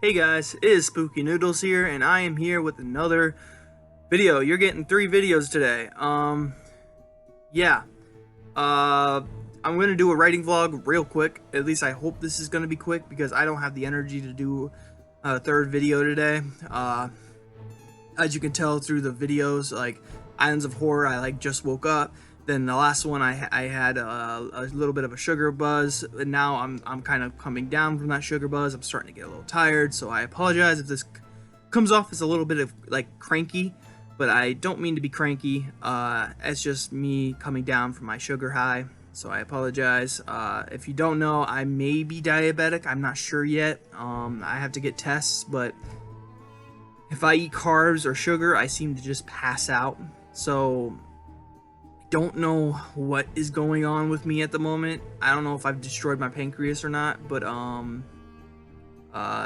Hey guys, it is Spooky Noodles here, and I am here with another video. You're getting 3 videos today. Yeah. I'm gonna do a writing vlog real quick. At least I hope this is gonna be quick because I don't have the energy to do a 3rd video today. As you can tell through the videos, like Islands of Horror, I just woke up. Then the last one I had a little bit of a sugar buzz, and now I'm kind of coming down from that sugar buzz. I'm starting to get a little tired, so I apologize if this comes off as a little bit of cranky, but I don't mean to be cranky. It's just me coming down from my sugar high, so I apologize. If you don't know, I may be diabetic. I'm not sure yet. I have to get tests, but if I eat carbs or sugar, I seem to just pass out. So don't know what is going on with me at the moment. I don't know if I've destroyed my pancreas or not, but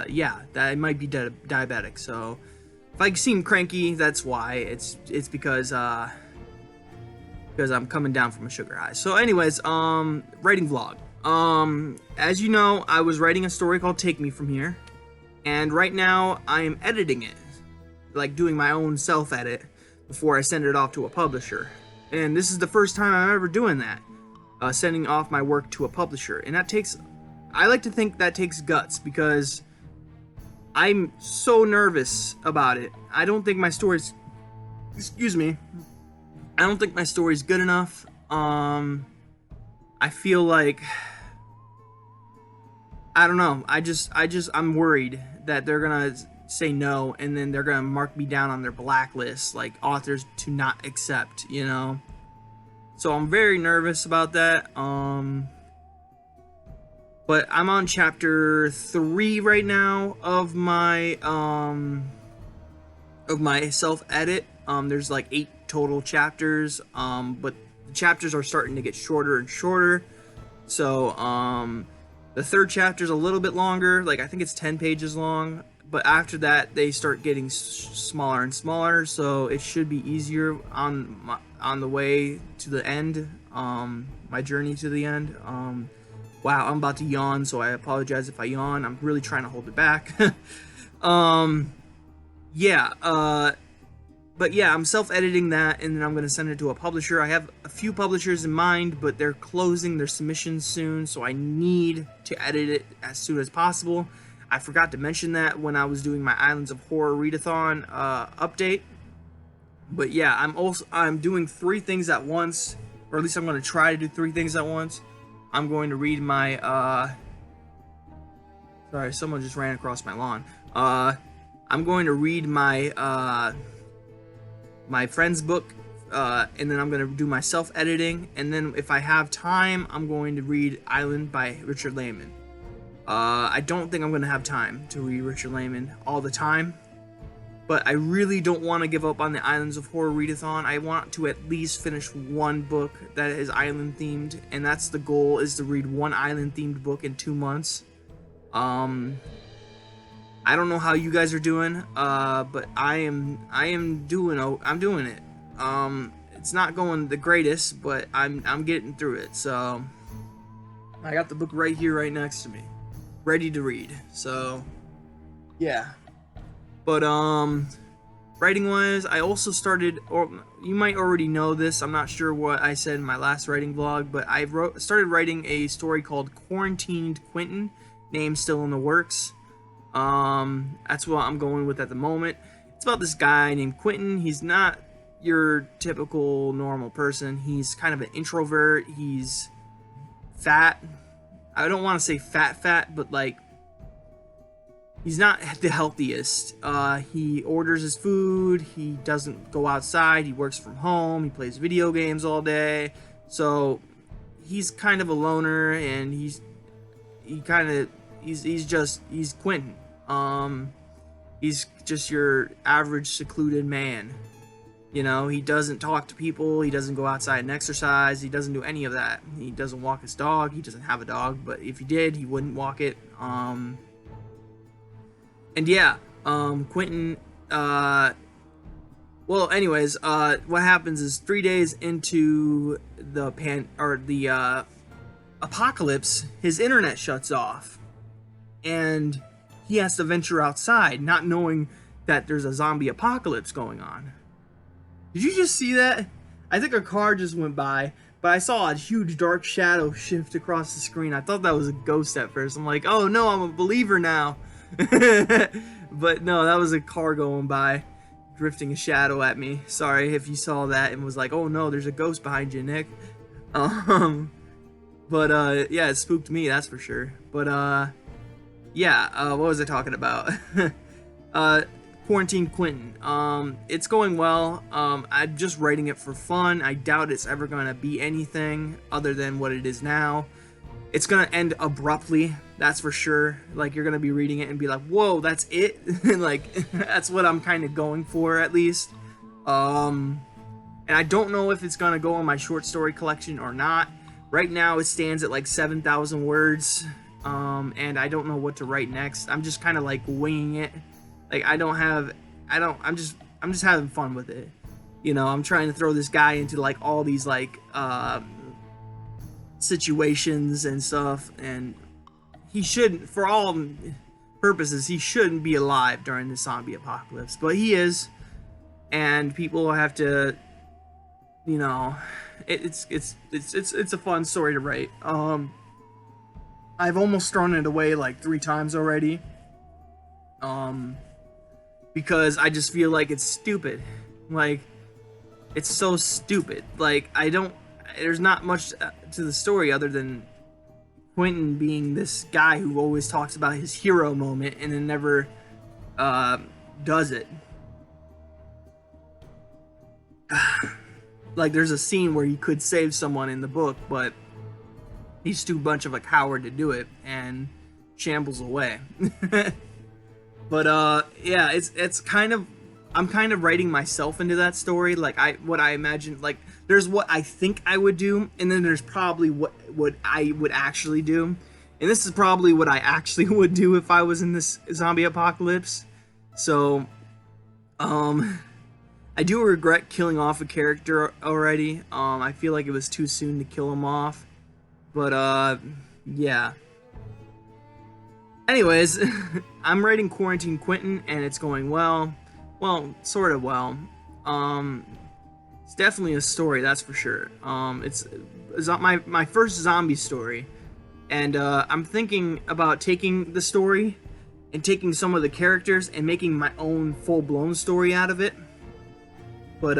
yeah, that might be diabetic. So if I seem cranky, that's why. It's because I'm coming down from a sugar high. So anyways, writing vlog. As you know, I was writing a story called Take Me From Here, and right now I am editing it, like doing my own self-edit before I send it off to a publisher. And this is the first time I'm ever doing that, sending off my work to a publisher. And that takes, I like to think that takes guts, because I'm so nervous about it. I don't think my story's, excuse me, I don't think my story's good enough. I feel like, I don't know, I'm worried that they're gonna say no, and then they're gonna mark me down on their blacklist, like authors to not accept, you know. So I'm very nervous about that. But I'm on chapter 3 right now of my self-edit. There's like 8 total chapters, but the chapters are starting to get shorter and shorter. So the 3rd chapter is a little bit longer, like I think it's 10 pages long. But after that, they start getting smaller and smaller, so it should be easier on the way to the end, my journey to the end. Wow, I'm about to yawn, so I apologize if I yawn. I'm really trying to hold it back. Yeah, but yeah, I'm self-editing that, and then I'm going to send it to a publisher. I have a few publishers in mind, but they're closing their submissions soon, so I need to edit it as soon as possible. I forgot to mention that when I was doing my Islands of Horror readathon update. But yeah, I'm doing 3 things at once, or at least I'm going to try to do 3 things at once. I'm going to read my sorry, someone just ran across my lawn. I'm going to read my my friend's book, and then I'm going to do my self-editing, and then if I have time, I'm going to read Island by Richard Lehman. I don't think I'm going to have time to read Richard Lehman all the time, but I really don't want to give up on the Islands of Horror readathon. I want to at least finish 1 book that is island themed, and that's the goal, is to read 1 island themed book in 2 months. I don't know how you guys are doing, but I'm doing it. It's not going the greatest, but I'm getting through it. So I got the book right here, right next to me, ready to read. So yeah, but writing wise, I also started, or you might already know this, I'm not sure what I said in my last writing vlog, but I started writing a story called Quarantined Quentin, name still in the works. That's what I'm going with at the moment. It's about this guy named Quentin. He's not your typical normal person. He's kind of an introvert. He's fat. I don't want to say fat, but like, he's not the healthiest. He orders his food. He doesn't go outside. He works from home. He plays video games all day. So he's kind of a loner, and he's Quentin. He's just your average secluded man. You know, he doesn't talk to people, he doesn't go outside and exercise, he doesn't do any of that. He doesn't walk his dog, he doesn't have a dog, but if he did, he wouldn't walk it. And yeah, Quentin, well, anyways, what happens is 3 days into the apocalypse, his internet shuts off. And he has to venture outside, not knowing that there's a zombie apocalypse going on. Did you just see that? I think a car just went by, but I saw a huge dark shadow shift across the screen. I thought that was a ghost at first. I'm like, oh no, I'm a believer now. But no, that was a car going by, drifting a shadow at me. Sorry if you saw that and was like, oh no, there's a ghost behind you, Nick. But yeah, it spooked me, that's for sure. But yeah, what was I talking about? Quarantine Quentin. It's going well. I'm just writing it for fun. I doubt it's ever gonna be anything other than what it is now. It's gonna end abruptly, that's for sure. Like, you're gonna be reading it and be like, whoa, that's it? Like, that's what I'm kind of going for, at least. And I don't know if it's gonna go in my short story collection or not. Right now, it stands at like 7,000 words. And I don't know what to write next. I'm just kind of like winging it. Like, I'm just having fun with it. You know, I'm trying to throw this guy into like all these like situations and stuff, and he shouldn't, for all purposes, he shouldn't be alive during the zombie apocalypse, but he is, and people have to, you know, it's a fun story to write. I've almost thrown it away like 3 times already. Because I just feel like it's stupid. Like, it's so stupid. Like, there's not much to the story other than Quentin being this guy who always talks about his hero moment and then never does it. Like, there's a scene where he could save someone in the book, but he's too much of a coward to do it and shambles away. But yeah, it's kind of, I'm kind of writing myself into that story. Like, what I imagine, like, there's what I think I would do, and then there's probably what I would actually do. And this is probably what I actually would do if I was in this zombie apocalypse. So, I do regret killing off a character already. I feel like it was too soon to kill him off. But yeah. Anyways, I'm writing Quarantine Quentin, and it's going well. Well, sort of well. It's definitely a story, that's for sure. It's my first zombie story, and I'm thinking about taking the story and taking some of the characters and making my own full-blown story out of it. But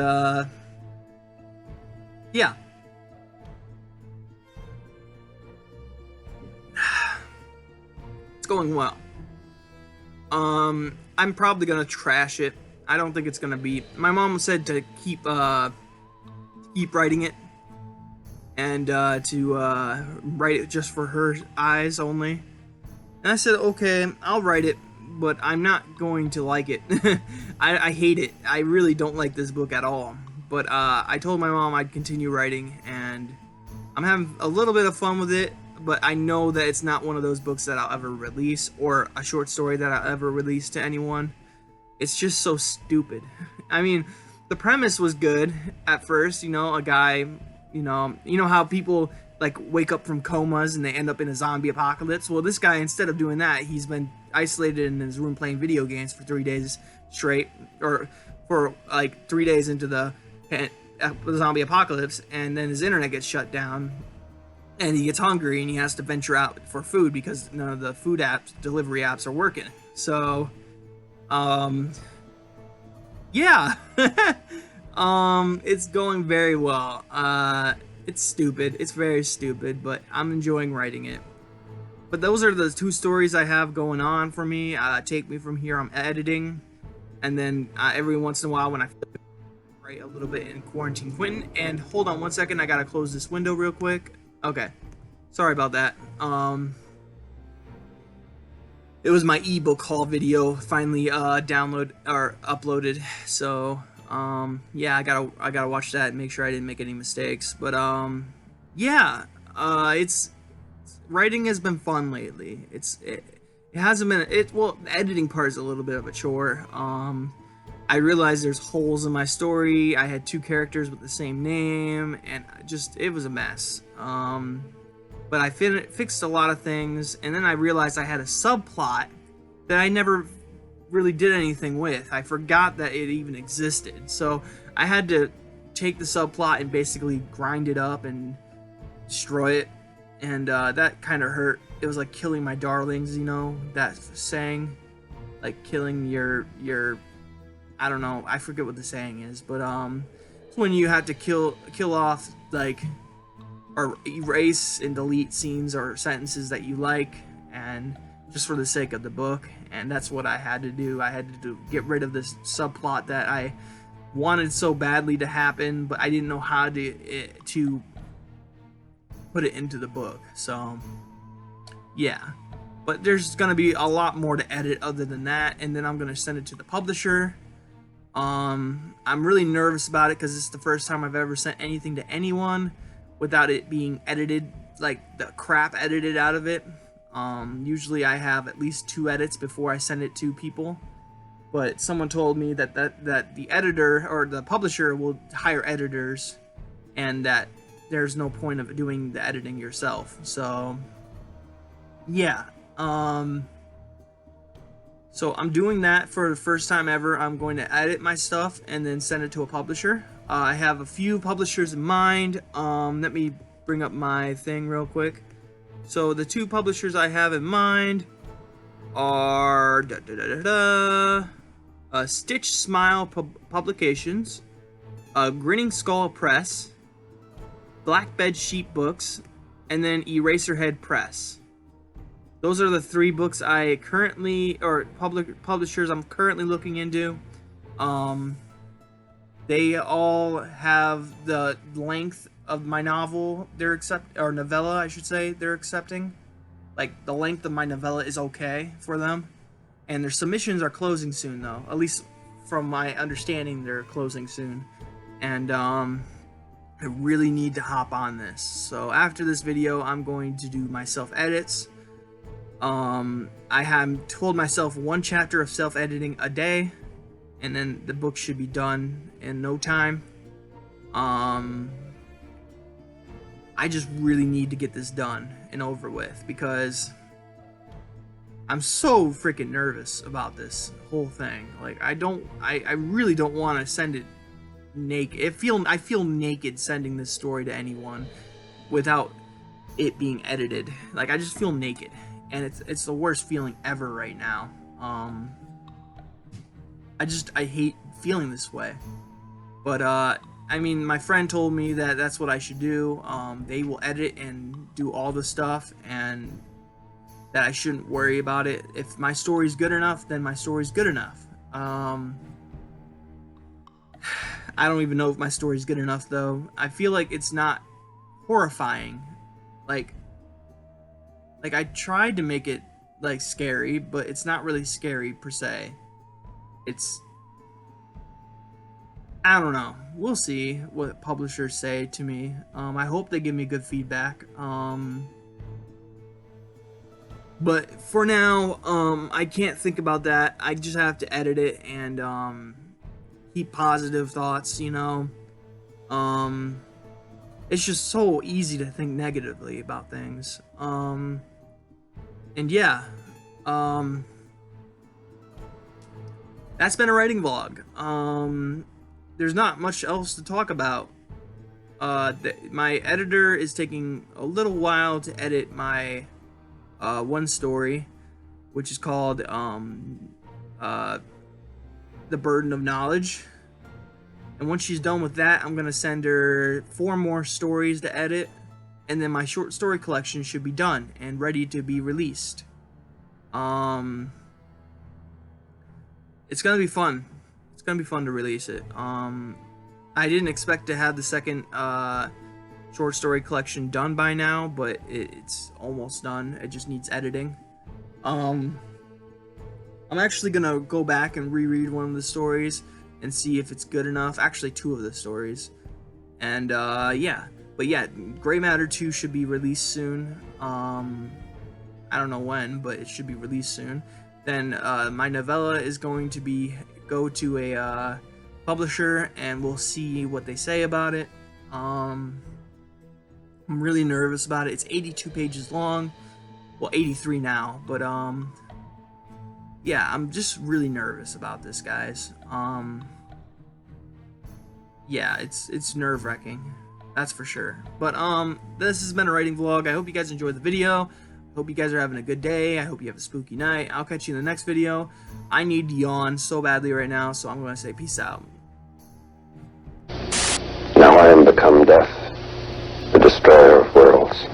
yeah. It's going well. I'm probably gonna trash it. I don't think it's gonna be. My mom said to keep writing it, and to write it just for her eyes only. And I said, okay, I'll write it, but I'm not going to like it. I hate it. I really don't like this book at all. But I told my mom I'd continue writing, and I'm having a little bit of fun with it. But I know that it's not one of those books that I'll ever release, or a short story that I'll ever release to anyone. It's just so stupid. I mean, the premise was good at first, you know, a guy, you know how people like wake up from comas and they end up in a zombie apocalypse. Well, this guy, instead of doing that, he's been isolated in his room playing video games for 3 days straight, or for like 3 days into the zombie apocalypse, and then his internet gets shut down. And he gets hungry and he has to venture out for food because none of the food apps, delivery apps, are working. So, yeah. It's going very well. It's stupid. It's very stupid, but I'm enjoying writing it. But those are the 2 stories I have going on for me. Take Me From Here, I'm editing. And then every once in a while when I write a little bit in Quarantine Quentin. And hold on one second, I gotta close this window real quick. Okay, sorry about that. It was my ebook haul video finally uploaded. So yeah, I gotta watch that and make sure I didn't make any mistakes. But yeah, it's writing has been fun lately. It hasn't been well, the editing part is a little bit of a chore. I realized there's holes in my story. I had 2 characters with the same name, and it was a mess. But I fixed a lot of things, and then I realized I had a subplot that I never really did anything with. I forgot that it even existed. So I had to take the subplot and basically grind it up and destroy it. And that kind of hurt. It was like killing my darlings, you know, that saying. Like killing your I don't know, I forget what the saying is, but it's when you have to kill off, like, or erase and delete scenes or sentences that you like, and just for the sake of the book. And that's what I had to do. I had to get rid of this subplot that I wanted so badly to happen, but I didn't know how to put it into the book. So yeah, but there's gonna be a lot more to edit other than that, and then I'm gonna send it to the publisher. I'm really nervous about it because it's the first time I've ever sent anything to anyone without it being edited, like the crap edited out of it. Usually I have at least 2 edits before I send it to people, but someone told me that the editor or the publisher will hire editors, and that there's no point of doing the editing yourself. So yeah, so I'm doing that for the first time ever. I'm going to edit my stuff and then send it to a publisher. I have a few publishers in mind. Let me bring up my thing real quick. So the 2 publishers I have in mind are Stitch Smile Publications, Grinning Skull Press, Black Bed Sheep Books, and then Eraserhead Press. Those are the 3 books I currently, or publishers I'm currently looking into. They all have the length of my novel they're or novella, I should say, they're accepting. Like, the length of my novella is okay for them. And their submissions are closing soon, though. At least from my understanding, they're closing soon. And I really need to hop on this. So after this video, I'm going to do my self-edits. I have told myself 1 chapter of self-editing a day, and then the book should be done in no time. I just really need to get this done and over with, because I'm so freaking nervous about this whole thing. Like, I really don't want to send it naked. I feel naked sending this story to anyone without it being edited. Like, I just feel naked. And it's the worst feeling ever right now. I hate feeling this way. But I mean, my friend told me that that's what I should do. They will edit and do all the stuff, and that I shouldn't worry about it. If my story's good enough, then my story's good enough. I don't even know if my story's good enough, though. I feel like it's not horrifying. Like I tried to make it, like, scary, but it's not really scary per se. I don't know. We'll see what publishers say to me. I hope they give me good feedback. But for now, I can't think about that. I just have to edit it and keep positive thoughts, you know. It's just so easy to think negatively about things. And yeah, that's been a writing vlog. There's not much else to talk about. My editor is taking a little while to edit my 1 story, which is called The Burden of Knowledge. And once she's done with that, I'm gonna send her 4 more stories to edit, and then my short story collection should be done and ready to be released. It's gonna be fun. It's gonna be fun to release it. I didn't expect to have the 2nd short story collection done by now, but it's almost done. It just needs editing. I'm actually gonna go back and reread one of the stories and see if it's good enough. Actually, 2 of the stories. And yeah. But yeah, Gray Matter 2 should be released soon. I don't know when, but it should be released soon. Then my novella is going to go to a publisher, and we'll see what they say about it. I'm really nervous about it. It's 82 pages long. Well, 83 now, but yeah, I'm just really nervous about this, guys. Yeah, it's nerve-wracking, that's for sure. But this has been a writing vlog. I hope you guys enjoyed the video. Hope you guys are having a good day. I hope you have a spooky night. I'll catch you in the next video. I need to yawn so badly right now, so I'm going to say peace out. Now I am become death, the destroyer of worlds.